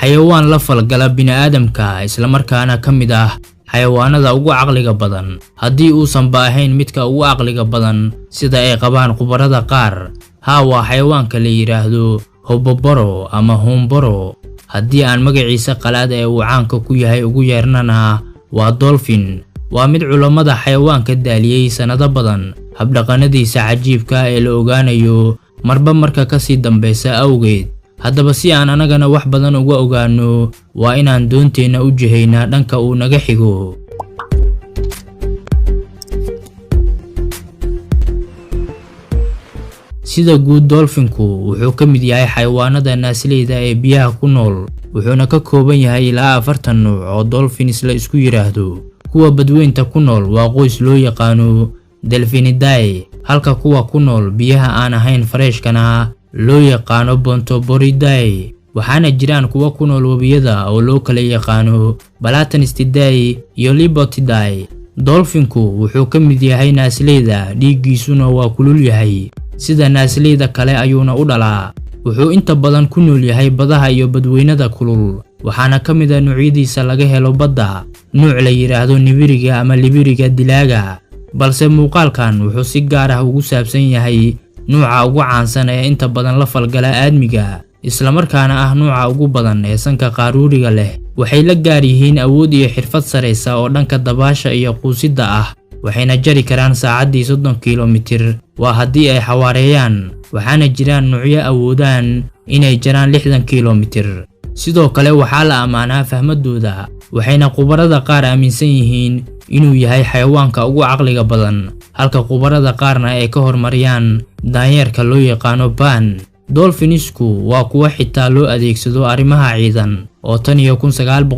xayawaan la falgala bini'aadamka isla markaana ka mid ah xayawaanada ugu caqliga badan haddii uusan baahayn midka ugu caqliga badan sida ay qabaan khubarada qaar. waa xayawaanka la yiraahdo hoboboro ama homboro haddii aan magaciisa qalaad ee uu caanka ku yahay ugu yeernana waa dolphin. waa mid culimada xayawaanka daaliyay sanado badan habdhaqanadiisa cajiibka ee la ogaanayo marba marka ka sii dambaysa awgeed. haddaba si aan anagana wax badan uga ogaano waa inaan doonteena u jihaynaa dhanka uu naga xigo. sida guud dolphinku wuxuu ka mid yahay xayawaanada naasleyda ee biyaha ku nool wuxuuna ka kooban yahay ilaa 40 nooc oo dolphins la isku yiraahdo. kuwa badweynta ku nool waa qoys loo yaqaano delphinidae halka kuwa ku nool biyaha aan ahayn fareshkana loo yaqaano bontoboridae. waxaana jiraan kuwa ku nool webiyada oo loo kala yaqaano balatanistidae iyo libotidae. dolphinku wuxuu ka mid yahay naasleyda dhiiggiisuna waa kulul yahay sida naasleyda kale ayuuna u dhalaa. wuxuu inta badan ku nool yahay badaha iyo badweynada kulul waxaana ka mid ah noocyadiisa laga helo badda nooc la yiraahdo nibiriga ama libiriga dilaaga. balse muuqaalkan wuxuu si gaar ah ugu saabsan yahay nooca ugu caansan ee inta badan la falgala aadmiga isla markaana ah nooca ugu badan ee sanka qaruuriga leh. waxay la gaar yihiin awood iyo xirfad sareysa oo dhanka dabaasha iyo quusidda ah waxayna jari karaan saacaddii 30 kilomitir waa haddii ay xawaareeyaan. waxaana jiraan noocyo awoodaan inay jaraan 60 kilomitir. sidoo kale waxaa la ammaanaa fahmadooda waxayna khubarada qaar aaminsan yihiin inuu yahay xayawaanka ugu caqliga badan halka khubarada qaarna ay ka hormariyaan daanyeerka loo yaqaano ban. dolphinsku waa kuwa xitaa loo adeegsado arrimaha ciidan oo tan iyo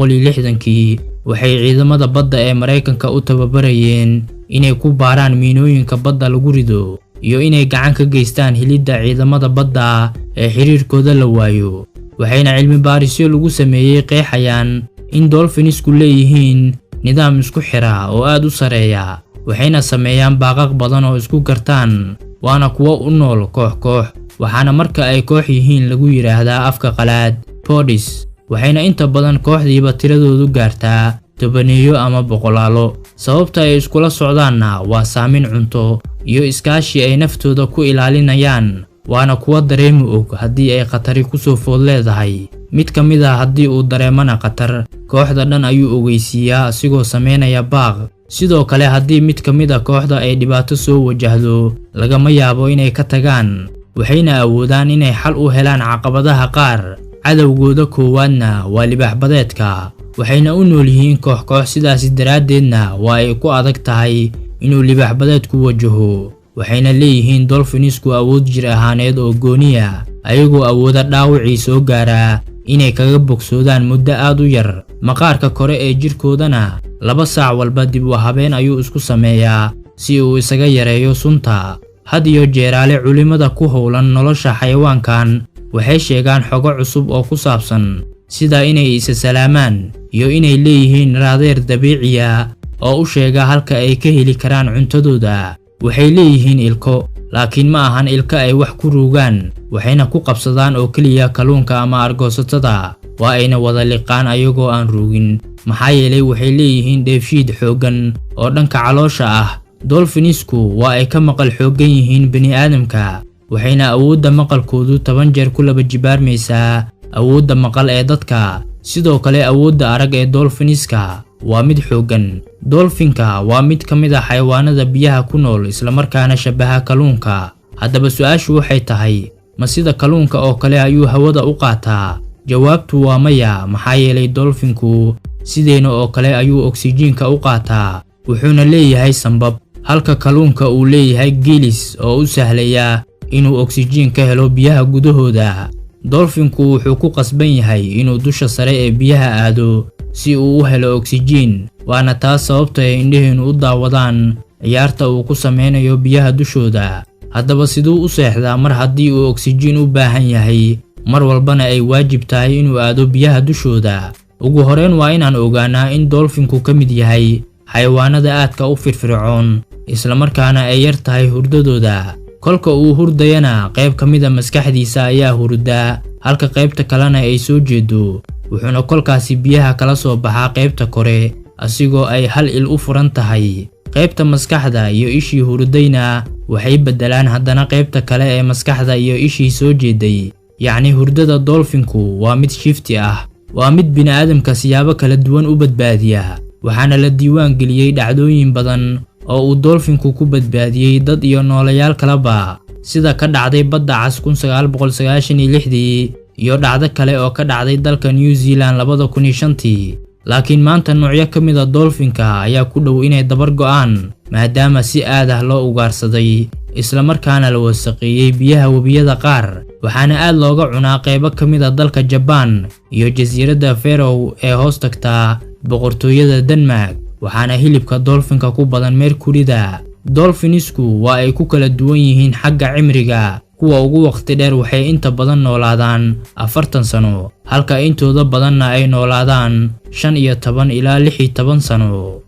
1960kii waxay ciidamada badda ee Mareykanka u tababarayeen inay ku baaraan miinooyinka badda lagu rido iyo inay gacan ka geystaan helidda ciidamada badda ee xiriirkooda la waayo. waxayna cilmi baarisyo lagu sameeyay qeexayaan in dolphinsku leeyihiin nidaam isku xira oo aad u sareeya waxayna sameeyaan baaqaq badan oo isku gartaan waana kuwa u nool koox waxaana marka ay koox yihiin lagu yiraahdaa afka qalaad podis. waxayna inta badan kooxdiiba tiradoodu gaartaa tobaneeyo ama boqolaalo. sababta ay iskula socdaanna waa saamin cunto iyo iskaashi ay naftooda ku ilaalinayaan waana kuwa dareemi og haddii ay khatari ku soo food leedahay. mid ka mid ah haddii uu dareemana khatar kooxda dhan ayuu ogeysiiyaa asigoo sameynaya baaq. sidoo kale haddii mid ka mid ah kooxda ay dhibaato soo wajahdo lagama yaabo inay ka tagaan waxayna awoodaan inay xal u helaan caqabadaha qaar. cadowgooda koowaadna waa libaax badeedka waxayna u nool yihiin koox sidaas daraaddeedna waa ay ku adag tahay inuu libaax badeedku wajaho. waxayna leeyihiin dolphinsku awood jir ahaaneed oo gooniya ayagoo awooda dhaawacii soo gaaraa inay kaga bogsoodaan muddo aad u yar. maqaarka kore ee jirkoodana 2 saac walba dib u habeen ayuu isku sameeyaa si uu isaga yareeyo sunta. had iyo jeeraale culimada ku howlan nolosha xayawaankan waxay sheegaan xogo cusub oo ku saabsan sida inay isa salaamaan iyo inay leeyihiin raadeer dabiici ah oo u sheega halka ay ka heli karaan cuntadooda. waxay leeyihiin ilko laakiin ma ahan ilka ay wax ku ruugaan waxayna ku qabsadaan oo kaliya kalluunka ama argoosatada waa ayna wada liqaan ayagoo aan ruugin maxaa yeelay waxay leeyihiin dheefshiid xooggan oo dhanka caloosha ah. dolphinsku waa ay ka maqal xooggan yihiin bini'aadamka waxayna awoodda maqalkoodu 10 jeer ku laba jibaarmaysaa awoodda maqal ee dadka. sidoo kale awoodda arag ee dolphinska waa mid xooggan. dolphinka waa mid ka mid ah xayawaanada biyaha ku nool isla markaana shabaha kalluunka. haddaba su'aashu waxay tahay ma sida kalluunka oo kale ayuu hawada u qaataa? jawaabtu waa maya maxaa yeelay dolphinku sideena oo kale ayuu oksijiinka u qaataa wuxuuna leeyahay sanbab halka kalluunka uu leeyahay gilis oo u sahlaya inuu oksijiin ka helo biyaha gudahooda. dolphinku wuxuu ku qasban yahay inuu dusha sare ee biyaha aado si uu u helo oksijiin waana taas sababta ay indhaheenu u daawadaan ciyaarta uu ku sameynayo biyaha dushooda. haddaba siduu u seexdaa mar haddii uu oksijiin u baahan yahay mar walbana ay waajib tahay inuu aado biyaha dushooda? ugu horreyn waa inaan ogaanaa in dolphinku ka mid yahay xayawaanada aadka u firfircoon isla markaana ay yar tahay hurdadooda. kolka uu hurdayana qayb ka mid ah maskaxdiisa ayaa hurda halka qaybta kalena ay soo jeedo wuxuuna kolkaasi biyaha kala soo baxaa qaybta kore asigoo ay hal il u furan tahay. qaybta maskaxda iyo ishii hurdayna waxay bedelaan haddana qaybta kale ee maskaxda iyo ishii soo jeeday. yacni hurdada dolphinku waa mid shifti ah, waa mid bini'aadamka siyaabo kala duwan u badbaadiya. waxaana la diiwaan geliyey dhacdooyin badan oo uu dolphinku ku badbaadiyey dad iyo noolayaal kaleba, sida ka dhacday badda cas 1996 iyo dhacdo kale oo ka dhacday dalka New Zealand 2005. laakiin maanta noocyo ka mid ah dolphinka ayaa ku dhow inay dabar go'aan maadaama si aad ah loo ugaarsaday isla markaana la wasaqeeyay biyaha webiyada qaar. waxaana aad looga cunaa qaybo ka mid ah dalka Japan iyo jasiiradda Faroe ee hoos tagta boqortooyada Denmark. waxaana hilibka dolphinka ku badan mercuryda. dolphinisku waa ay ku kala duwan yihiin xagga cimriga. kuwa ugu waqti dheer waxay inta badan noolaadaan 40 sano, halka intooda badanna ay noolaadaan 15 ilaa 16 sano.